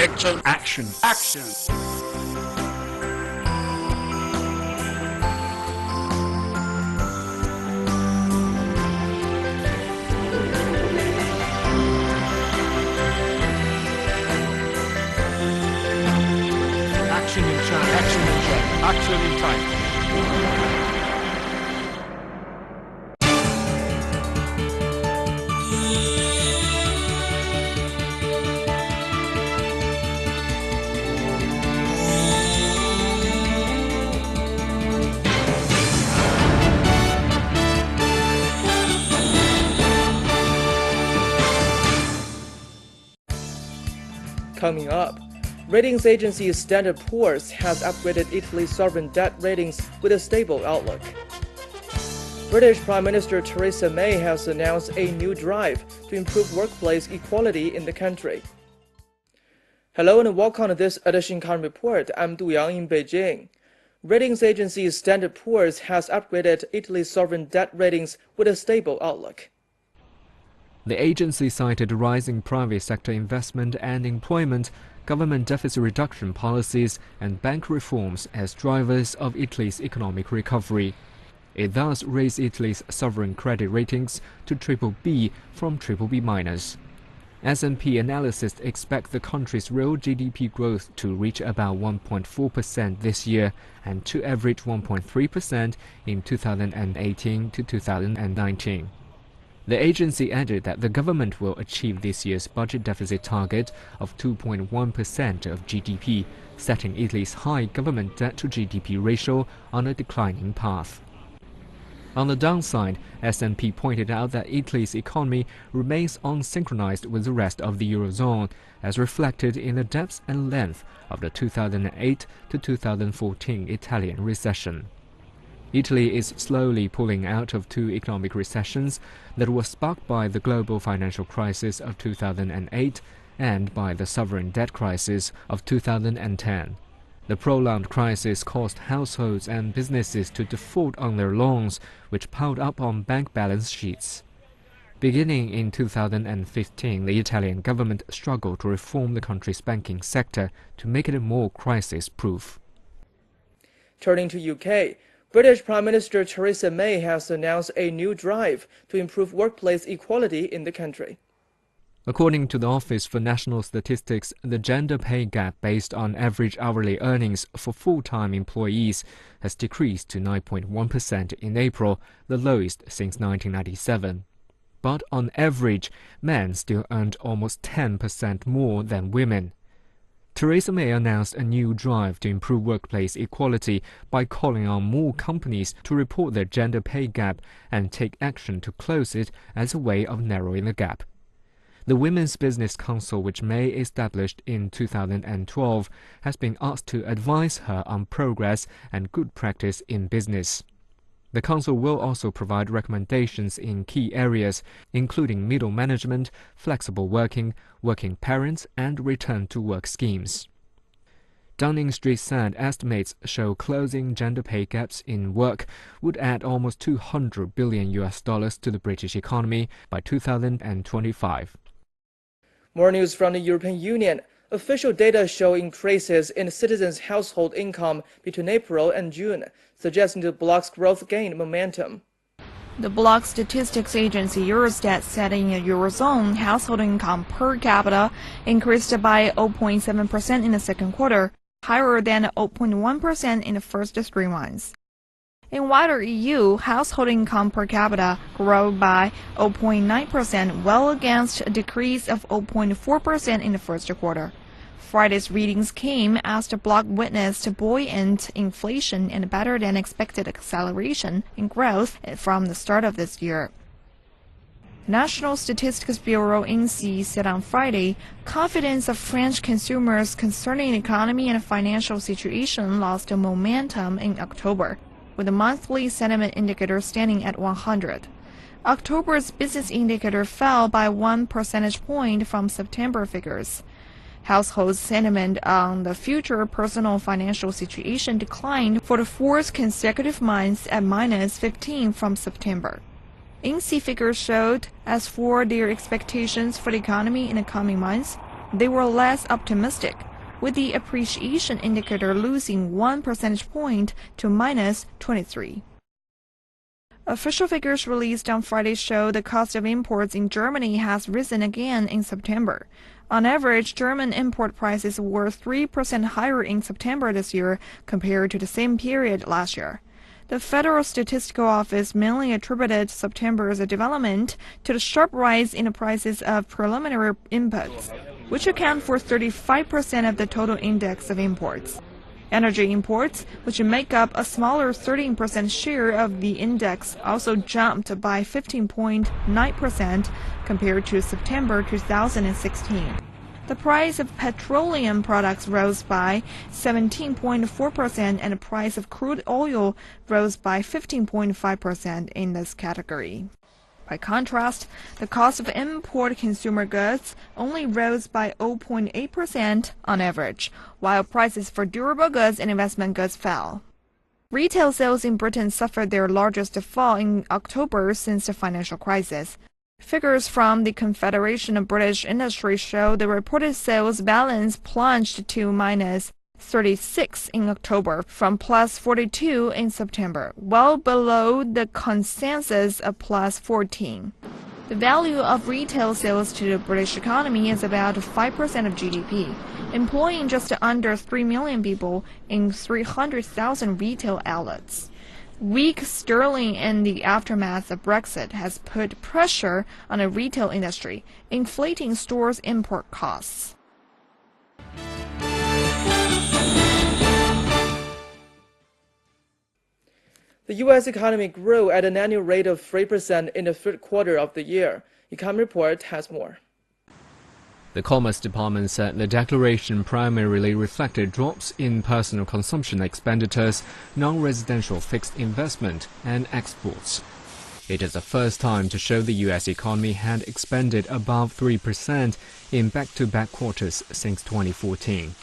Action. Action. Action. Action in China. Action in China. Action in China. Coming up, ratings agency Standard & Poor's has upgraded Italy's sovereign debt ratings with a stable outlook. British Prime Minister Theresa May has announced a new drive to improve workplace equality in the country. Hello and welcome to this edition Current Report. I'm Du Yang in Beijing. Ratings agency Standard & Poor's has upgraded Italy's sovereign debt ratings with a stable outlook. The agency cited rising private sector investment and employment, government deficit reduction policies, and bank reforms as drivers of Italy's economic recovery. It thus raised Italy's sovereign credit ratings to BBB from BBB-. S&P analysts expect the country's real GDP growth to reach about 1.4% this year and to average 1.3% in 2018 to 2019. The agency added that the government will achieve this year's budget deficit target of 2.1% of GDP, setting Italy's high government debt-to-GDP ratio on a declining path. On the downside, S&P pointed out that Italy's economy remains unsynchronized with the rest of the Eurozone, as reflected in the depth and length of the 2008 to 2014 Italian recession. Italy is slowly pulling out of two economic recessions that were sparked by the global financial crisis of 2008 and by the sovereign debt crisis of 2010. The prolonged crisis caused households and businesses to default on their loans, which piled up on bank balance sheets. Beginning in 2015, the Italian government struggled to reform the country's banking sector to make it more crisis-proof. Turning to UK, British Prime Minister Theresa May has announced a new drive to improve workplace equality in the country. According to the Office for National Statistics, the gender pay gap based on average hourly earnings for full-time employees has decreased to 9.1% in April, the lowest since 1997. But on average, men still earned almost 10% more than women. Theresa May announced a new drive to improve workplace equality by calling on more companies to report their gender pay gap and take action to close it as a way of narrowing the gap. The Women's Business Council, which May established in 2012, has been asked to advise her on progress and good practice in business. The Council will also provide recommendations in key areas, including middle management, flexible working, working parents, and return-to-work schemes. Downing Street said estimates show closing gender pay gaps in work would add almost $200 billion to the British economy by 2025. More news from the European Union. Official data show increases in citizens' household income between April and June, suggesting the bloc's growth gained momentum. The bloc statistics agency Eurostat said in the Eurozone, household income per capita increased by 0.7% in the second quarter, higher than 0.1% in the first 3 months. In wider EU, household income per capita grew by 0.9%, well against a decrease of 0.4% in the first quarter. Friday's readings came as the bloc witnessed buoyant inflation and better-than-expected acceleration in growth from the start of this year. National Statistics Bureau INSEE said on Friday, confidence of French consumers concerning the economy and financial situation lost momentum in October, with the monthly sentiment indicator standing at 100. October's business indicator fell by 1 percentage point from September figures. Household sentiment on the future personal financial situation declined for the 4th consecutive month at -15 from September. INSEE figures showed, as for their expectations for the economy in the coming months, they were less optimistic, with the appreciation indicator losing 1 percentage point to minus 23. Official figures released on Friday show the cost of imports in Germany has risen again in September. On average, German import prices were 3% higher in September this year compared to the same period last year. The Federal Statistical Office mainly attributed September's development to the sharp rise in the prices of preliminary inputs, which account for 35% of the total index of imports. Energy imports, which make up a smaller 13% share of the index, also jumped by 15.9% compared to September 2016. The price of petroleum products rose by 17.4% and the price of crude oil rose by 15.5% in this category. By contrast, the cost of import consumer goods only rose by 0.8% on average, while prices for durable goods and investment goods fell. Retail sales in Britain suffered their largest fall in October since the financial crisis. Figures from the Confederation of British Industry show the reported sales balance plunged to minus 36 in October from plus 42 in September, well below the consensus of plus 14. The value of retail sales to the British economy is about 5% of GDP, employing just under 3 million people in 300,000 retail outlets. Weak sterling in the aftermath of Brexit has put pressure on the retail industry, inflating stores' import costs. The U.S. economy grew at an annual rate of 3% in the third quarter of the year. Economy Report has more. The Commerce Department said the declaration primarily reflected drops in personal consumption expenditures, non-residential fixed investment, and exports. It is the first time to show the U.S. economy had expanded above 3% in back-to-back quarters since 2014.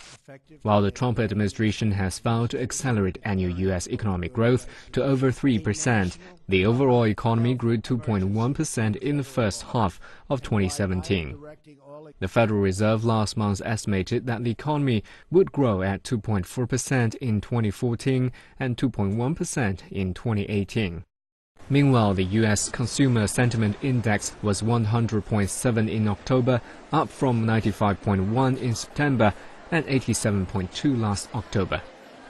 While the Trump administration has vowed to accelerate annual U.S. economic growth to over 3%, the overall economy grew 2.1% in the first half of 2017. The Federal Reserve last month estimated that the economy would grow at 2.4% in 2014 and 2.1% in 2018. Meanwhile, the U.S. Consumer Sentiment Index was 100.7 in October, up from 95.1 in September and 87.2 last October.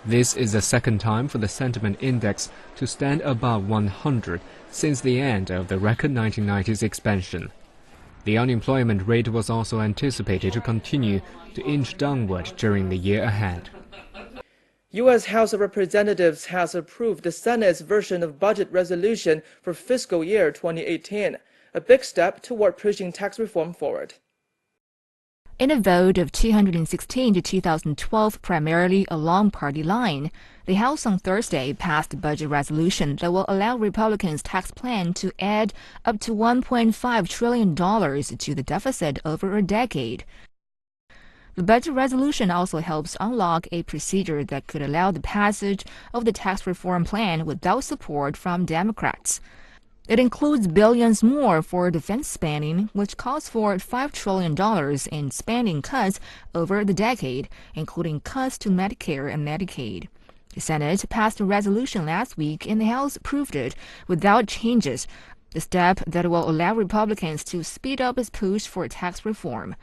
This is the second time for the sentiment index to stand above 100 since the end of the record 1990s expansion. The unemployment rate was also anticipated to continue to inch downward during the year ahead. U.S. House of Representatives has approved the Senate's version of budget resolution for fiscal year 2018, a big step toward pushing tax reform forward. In a vote of 216 to 2012, primarily along party line, the House on Thursday passed a budget resolution that will allow Republicans' tax plan to add up to $1.5 trillion to the deficit over a decade. The budget resolution also helps unlock a procedure that could allow the passage of the tax reform plan without support from Democrats. It includes billions more for defense spending, which calls for $5 trillion in spending cuts over the decade, including cuts to Medicare and Medicaid. The Senate passed a resolution last week and the House approved it without changes, a step that will allow Republicans to speed up its push for tax reform.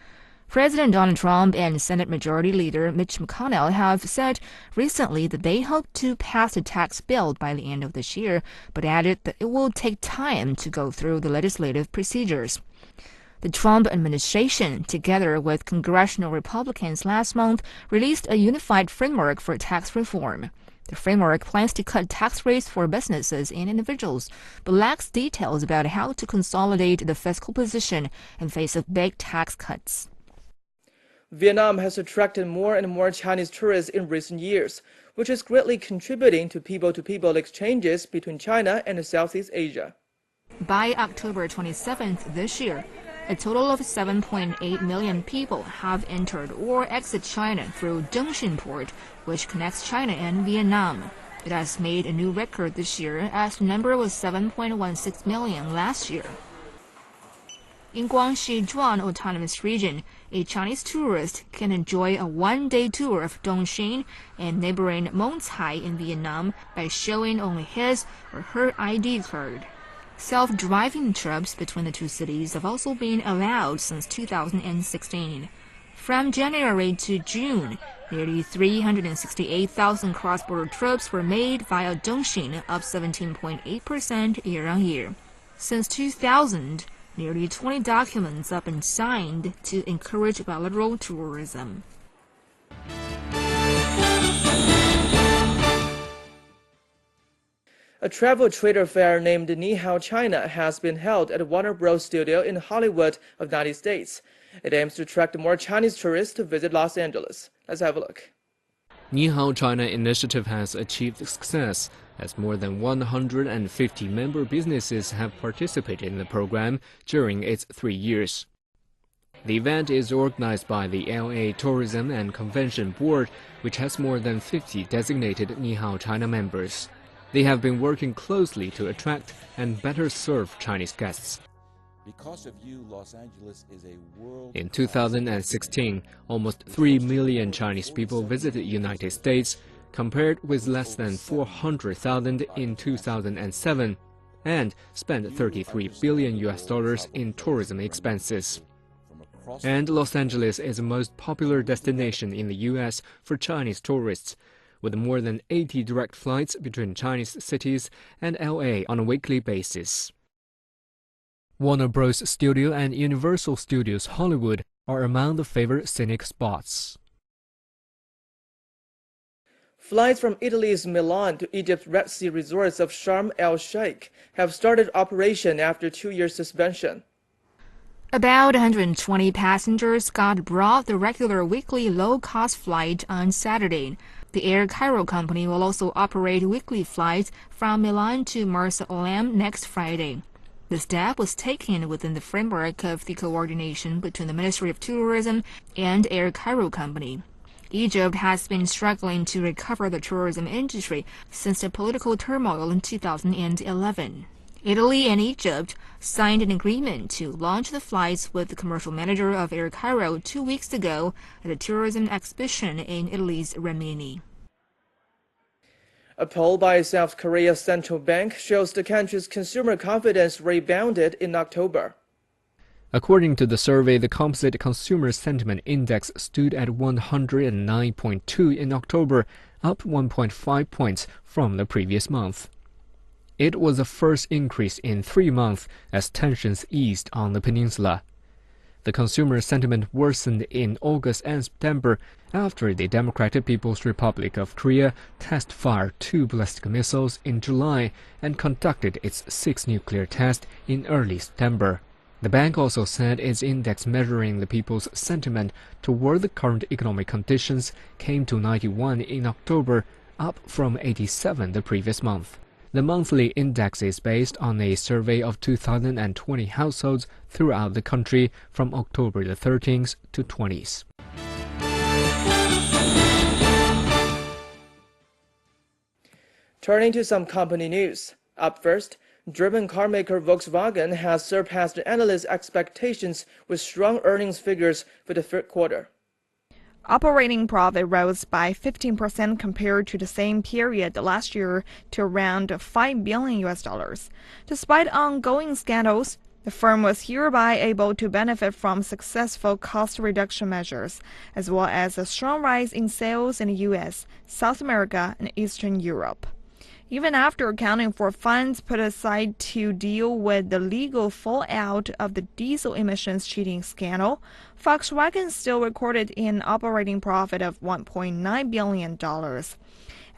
President Donald Trump and Senate Majority Leader Mitch McConnell have said recently that they hope to pass the tax bill by the end of this year, but added that it will take time to go through the legislative procedures. The Trump administration, together with congressional Republicans last month, released a unified framework for tax reform. The framework plans to cut tax rates for businesses and individuals, but lacks details about how to consolidate the fiscal position in face of big tax cuts. Vietnam has attracted more and more Chinese tourists in recent years, which is greatly contributing to people-to-people exchanges between China and Southeast Asia. By October 27th this year, a total of 7.8 million people have entered or exited China through Zhengxin Port, which connects China and Vietnam. It has made a new record this year, as the number was 7.16 million last year. In Guangxi Zhuan Autonomous Region, a Chinese tourist can enjoy a one-day tour of Dongxing and neighboring Mongcai in Vietnam by showing only his or her ID card. Self-driving trips between the two cities have also been allowed since 2016. From January to June, nearly 368,000 cross-border trips were made via Dongxing, up 17.8% year-on-year. Since 2000, nearly 20 documents have been signed to encourage bilateral tourism. A travel trader fair named Nihao China has been held at Warner Bros. Studio in Hollywood of the United States. It aims to attract more Chinese tourists to visit Los Angeles. Let's have a look. Nihao China initiative has achieved success, as more than 150 member businesses have participated in the program during its 3 years. The event is organized by the LA Tourism and Convention Board, which has more than 50 designated Nihao China members. They have been working closely to attract and better serve Chinese guests. Because of you, Los Angeles is a world. In 2016, almost 3 million Chinese people visited the United States, compared with less than 400,000 in 2007, and spent $33 billion in tourism expenses. And Los Angeles is the most popular destination in the U.S. for Chinese tourists, with more than 80 direct flights between Chinese cities and LA on a weekly basis. Warner Bros. Studio and Universal Studios Hollywood are among the favorite scenic spots. Flights from Italy's Milan to Egypt's Red Sea resorts of Sharm el-Sheikh have started operation after 2-year suspension. About 120 passengers got aboard the regular weekly low-cost flight on Saturday. The Air Cairo company will also operate weekly flights from Milan to Marsa Alam next Friday. The step was taken within the framework of the coordination between the Ministry of Tourism and Air Cairo company. Egypt has been struggling to recover the tourism industry since the political turmoil in 2011. Italy and Egypt signed an agreement to launch the flights with the commercial manager of Air Cairo 2 weeks ago at a tourism exhibition in Italy's Rimini. A poll by South Korea's central bank shows the country's consumer confidence rebounded in October. According to the survey, the composite consumer sentiment index stood at 109.2 in October, up 1.5 points from the previous month. It was the first increase in 3 months as tensions eased on the peninsula. The consumer sentiment worsened in August and September after the Democratic People's Republic of Korea test-fired 2 ballistic missiles in July and conducted its 6th nuclear test in early September. The bank also said its index measuring the people's sentiment toward the current economic conditions came to 91 in October, up from 87 the previous month. The monthly index is based on a survey of 2,020 households throughout the country from October the 13th to 20th. Turning to some company news. Up first, German carmaker Volkswagen has surpassed analysts' expectations with strong earnings figures for the third quarter. Operating profit rose by 15% compared to the same period last year to around $5 billion. Despite ongoing scandals, the firm was hereby able to benefit from successful cost reduction measures, as well as a strong rise in sales in the U.S., South America, and Eastern Europe. Even after accounting for funds put aside to deal with the legal fallout of the diesel emissions cheating scandal, Volkswagen still recorded an operating profit of $1.9 billion.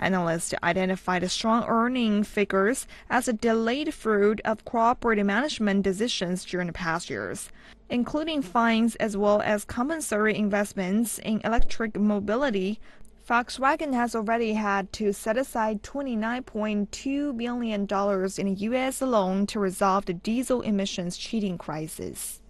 Analysts identified the strong earning figures as a delayed fruit of cooperative management decisions during the past years, including fines as well as compulsory investments in electric mobility. Volkswagen has already had to set aside $29.2 billion in the U.S. alone to resolve the diesel emissions cheating crisis.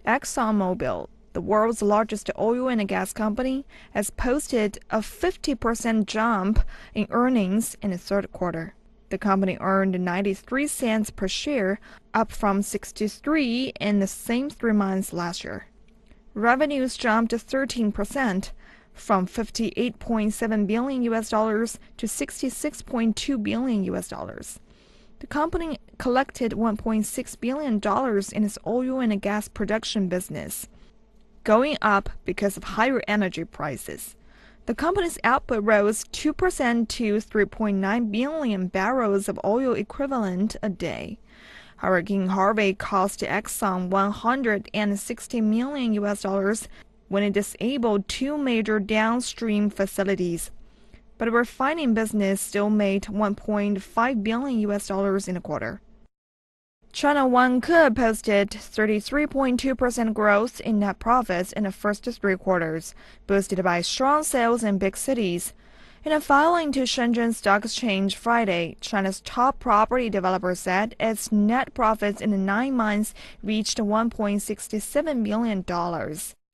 ExxonMobil, the world's largest oil and gas company, has posted a 50% jump in earnings in the third quarter. The company earned 93 cents per share, up from 63 in the same 3 months last year. Revenues jumped 13%, from $58.7 billion to $66.2 billion. The company collected $1.6 billion in its oil and gas production business, going up because of higher energy prices. The company's output rose 2% to 3.9 billion barrels of oil equivalent a day. Hurricane Harvey cost Exxon $160 million when it disabled 2 major downstream facilities. But the refining business still made $1.5 billion in a quarter. China Vanke posted 33.2% growth in net profits in the first 3 quarters, boosted by strong sales in big cities. In a filing to Shenzhen Stock Exchange Friday, China's top property developer said its net profits in the 9 months reached $1.67 billion.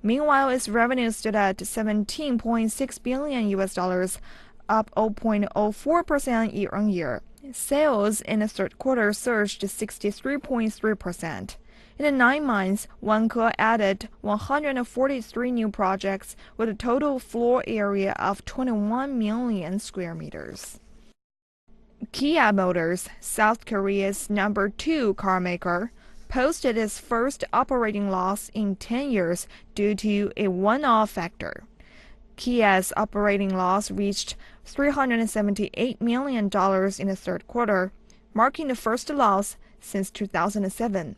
Meanwhile, its revenue stood at $17.6 billion, up 0.04% year-on-year. Sales in the third quarter surged 63.3%. In the 9 months, Vanke added 143 new projects with a total floor area of 21 million square meters. Kia Motors, South Korea's number 2 car maker, posted its first operating loss in 10 years due to a one-off factor. Kia's operating loss reached $378 million in the third quarter, marking the first loss since 2007.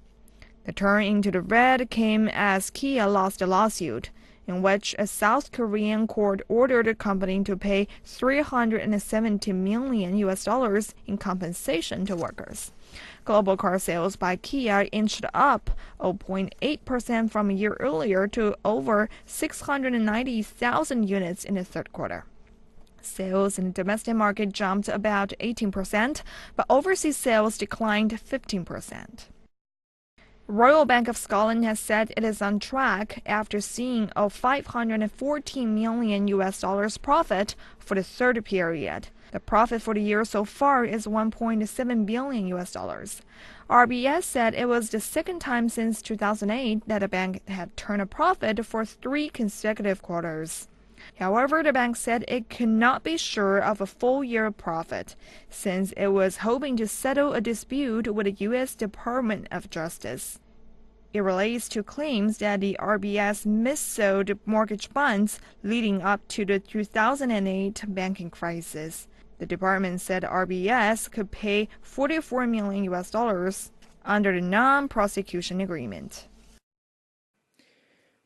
The turn into the red came as Kia lost a lawsuit, in which a South Korean court ordered the company to pay $370 million in compensation to workers. Global car sales by Kia inched up 0.8% from a year earlier to over 690,000 units in the third quarter. Sales in the domestic market jumped about 18%, but overseas sales declined 15%. Royal Bank of Scotland has said it is on track after seeing a $514 million profit for the third period. The profit for the year so far is $1.7 billion. RBS said it was the second time since 2008 that the bank had turned a profit for 3 consecutive quarters. However, the bank said it could not be sure of a full-year profit, since it was hoping to settle a dispute with the U.S. Department of Justice. It relates to claims that the RBS missold mortgage bonds leading up to the 2008 banking crisis. The department said RBS could pay $44 million under the non-prosecution agreement.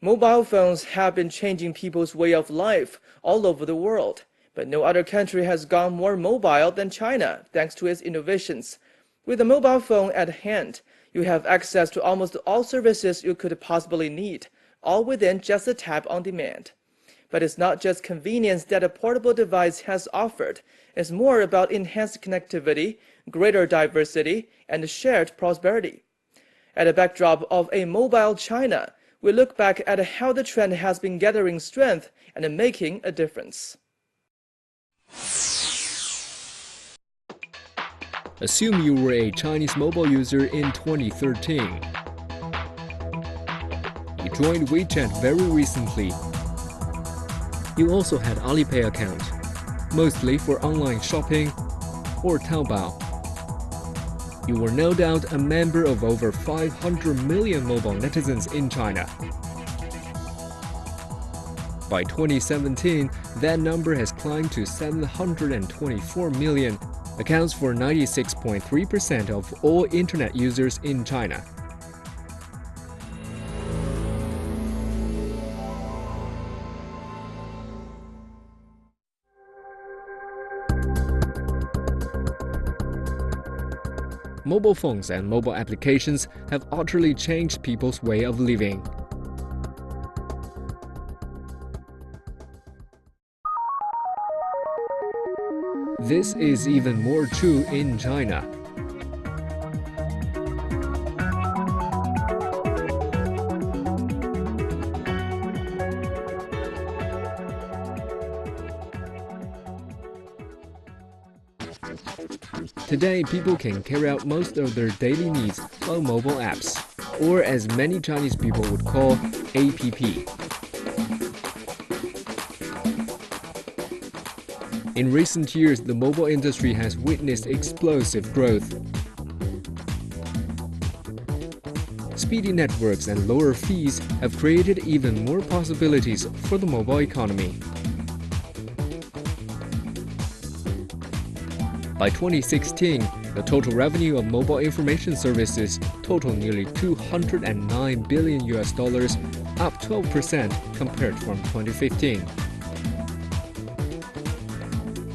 Mobile phones have been changing people's way of life all over the world, but no other country has gone more mobile than China, thanks to its innovations. With a mobile phone at hand, you have access to almost all services you could possibly need, all within just a tap on demand. But it's not just convenience that a portable device has offered. It's more about enhanced connectivity, greater diversity, and shared prosperity. At the backdrop of a mobile China, we look back at how the trend has been gathering strength and making a difference. Assume you were a Chinese mobile user in 2013. You joined WeChat very recently. You also had Alipay account, mostly for online shopping or Taobao. You were no doubt a member of over 500 million mobile netizens in China. By 2017, that number has climbed to 724 million, accounts for 96.3% of all internet users in China. Mobile phones and mobile applications have utterly changed people's way of living. This is even more true in China. Today, people can carry out most of their daily needs on mobile apps, or as many Chinese people would call, APP. In recent years, the mobile industry has witnessed explosive growth. Speedy networks and lower fees have created even more possibilities for the mobile economy. By 2016, the total revenue of mobile information services totaled nearly $209 billion, up 12% compared from 2015.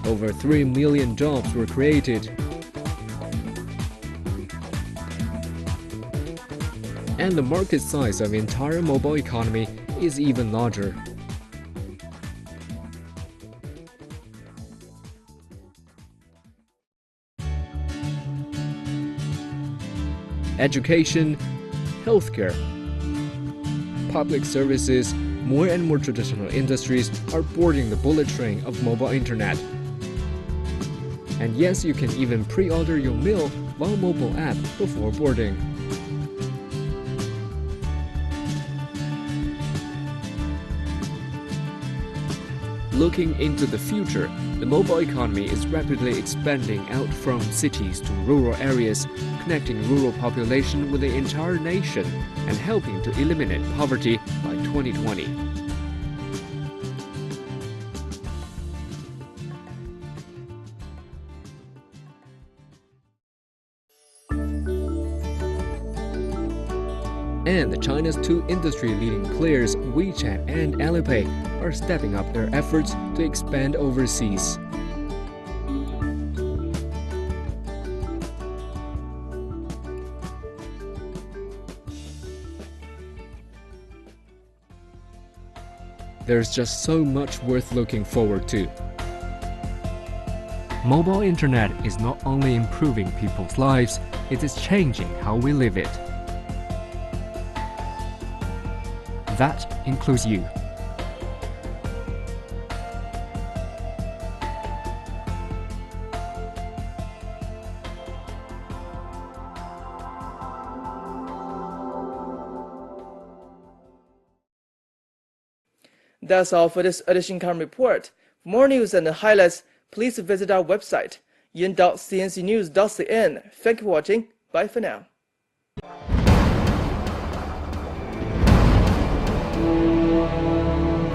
Over 3 million jobs were created, and the market size of the entire mobile economy is even larger. Education, healthcare, public services, more and more traditional industries are boarding the bullet train of mobile internet. And yes, you can even pre-order your meal via mobile app before boarding. Looking into the future, the mobile economy is rapidly expanding out from cities to rural areas, connecting rural population with the entire nation and helping to eliminate poverty by 2020. And China's two industry-leading players, WeChat and Alipay, are stepping up their efforts to expand overseas. There's just so much worth looking forward to. Mobile internet is not only improving people's lives, it is changing how we live it. That includes you. That's all for this Edition Com report. For more news and highlights, please visit our website, yin.cncnews.cn. Thank you for watching. Bye for now.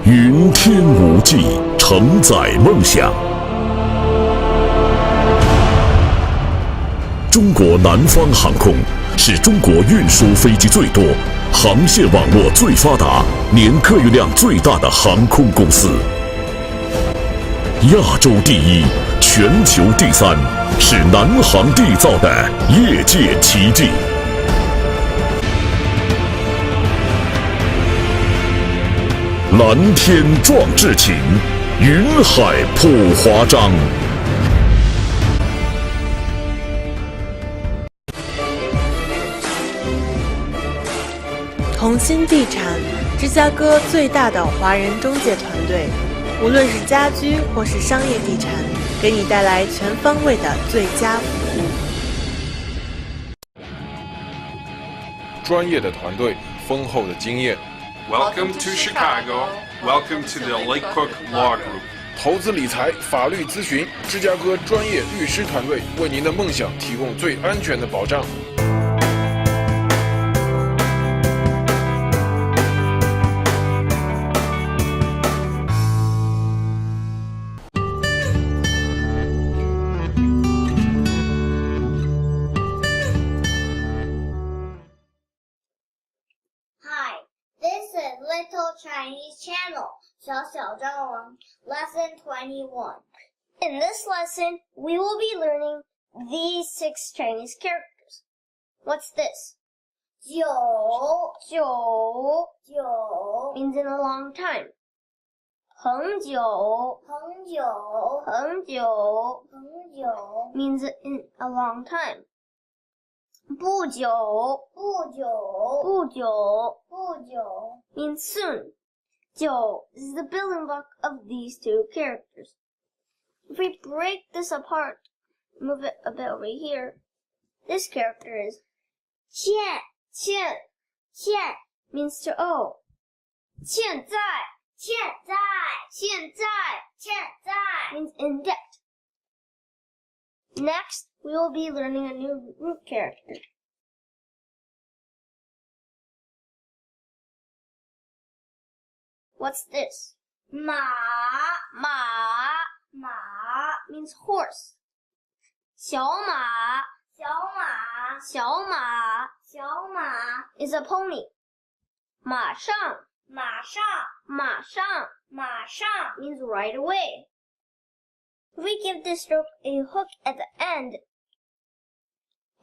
云天无际，承载梦想。中国南方航空是中国运输飞机最多、航线网络最发达、年客运量最大的航空公司。亚洲第一，全球第三，是南航缔造的业界奇迹。 蓝天壮志情，云海谱华章。同心地产，芝加哥最大的华人中介团队，无论是家居或是商业地产，给你带来全方位的最佳服务。专业的团队，丰厚的经验。 Welcome to Chicago. Welcome to the Lake Cook Law Group. 投资理财、法律咨询，芝加哥专业律师团队为您的梦想提供最安全的保障。Little Chinese Channel, 小小中文 Lesson 21. In this lesson, we will be learning these 6 Chinese characters. What's this? 久 means in a long time. 很久 means in a long time. 不久 means soon. 久 is the building block of these 2 characters. If we break this apart, move it a bit over here. This character is 欠,欠,欠 means to owe. 欠债,欠债,欠债,欠债 means in debt. Next, we will be learning a new root character. What's this? 马,马,马 means horse. 小马,小马,小马,小马 is a pony. 马上,马上,马上,马上 means right away. If we give this stroke a hook at the end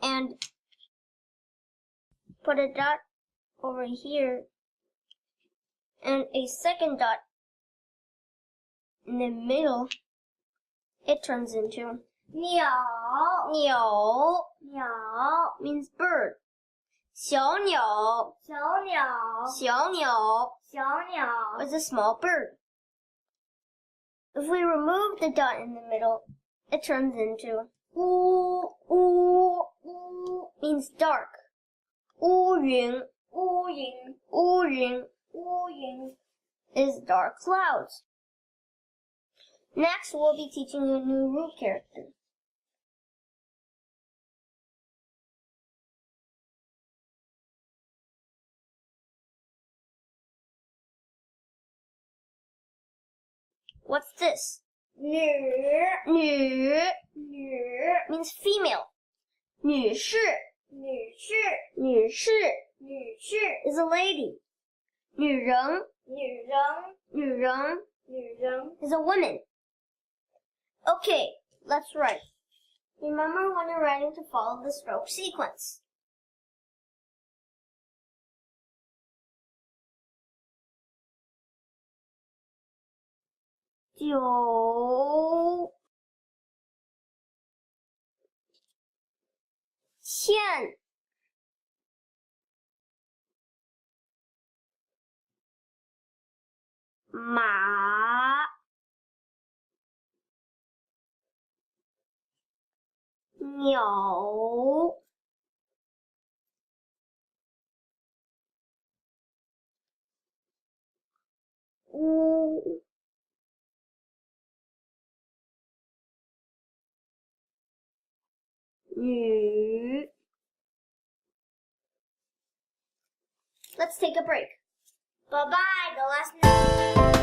and put a dot over here and a second dot in the middle, it turns into 鸟,鸟,鸟 means bird. 小鸟,小鸟,小鸟,小鸟 is a small bird. If we remove the dot in the middle, it turns into 乌,乌,乌 means dark. 乌云,乌云,乌云,乌云 is dark clouds. Next, we'll be teaching you a new root character. What's this? 女,女,女 means female. 女士,女士,女士,女士 is a lady. 女人,女人,女人,女人 is a woman. Okay, let's write. Remember when you're writing to follow the stroke sequence. 9欠马鸟乌女 Let's take a break. Bye-bye, the lesson.